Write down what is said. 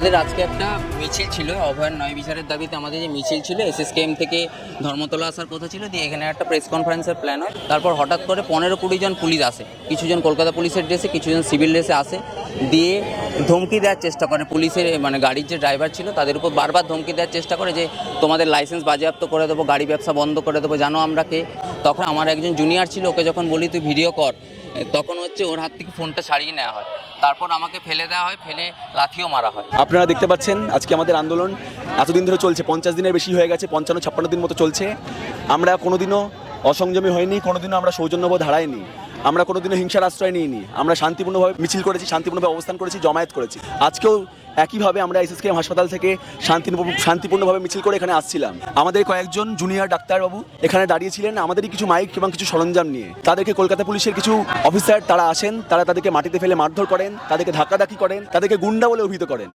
আমাদের আজকে একটা মিছিল ছিল অভয়ার ন্যায় বিচারের দাবিতে। আমাদের যে মিছিল ছিল এসএসকেএম থেকে ধর্মতলা আসার কথা ছিল, দিয়ে এখানে একটা প্রেস কনফারেন্সের প্ল্যান হয়। তারপর হঠাৎ করে 15-20 জন পুলিশ আসে, কিছুজন কলকাতা পুলিশের ড্রেসে, কিছুজন সিভিল ড্রেসে আসে, দিয়ে ধমকি দেওয়ার চেষ্টা করে। পুলিশের মানে গাড়ির যে ড্রাইভার ছিল তাদের উপর বারবার ধমকি দেওয়ার চেষ্টা করে যে তোমাদের লাইসেন্স বাজেয়াপ্ত করে দেবো, গাড়ি ব্যবসা বন্ধ করে দেবো, জানো আমরা কে। তখন আমার একজন জুনিয়র ছিল, ওকে যখন বলি তুই ভিডিও কর, তখন ওর হাত থেকে ফোনটা ছাড়িয়ে নেওয়া হয়। তারপর আমাকে ফেলে দেওয়া হয়, ফেলে লাথিও মারা হয়। আপনারা দেখতে পাচ্ছেন আজকে আমাদের আন্দোলন এতদিন ধরে চলছে, 50 দিনের বেশি হয়ে গেছে, 55-56 দিন মতো চলছে। আমরা কোনোদিনও অসংযমী হয়নি, কোনোদিনও আমরা সৌজন্যবোধ হারাইনি, আমরা কোনোদিনও হিংসার আশ্রয় নিইনি। আমরা শান্তিপূর্ণভাবে মিছিল করেছি, শান্তিপূর্ণভাবে অবস্থান করেছি, জমায়েত করেছি। আজকেও একইভাবে আমরা এসএসকেএম হাসপাতাল থেকে শান্তিপূর্ণভাবে মিছিল করে এখানে আসছিলাম। আমাদের কয়েকজন জুনিয়র ডাক্তারবাবু এখানে দাঁড়িয়েছিলেন আমাদেরই কিছু মাইক এবং কিছু সরঞ্জাম নিয়ে। তাদেরকে কলকাতা পুলিশের কিছু অফিসার তারা আসেন, তারা তাদেরকে মাটিতে ফেলে মারধর করেন, তাদেরকে ধাক্কাধাক্কি করেন, তাদেরকে গুন্ডা বলে অভিহিত করেন।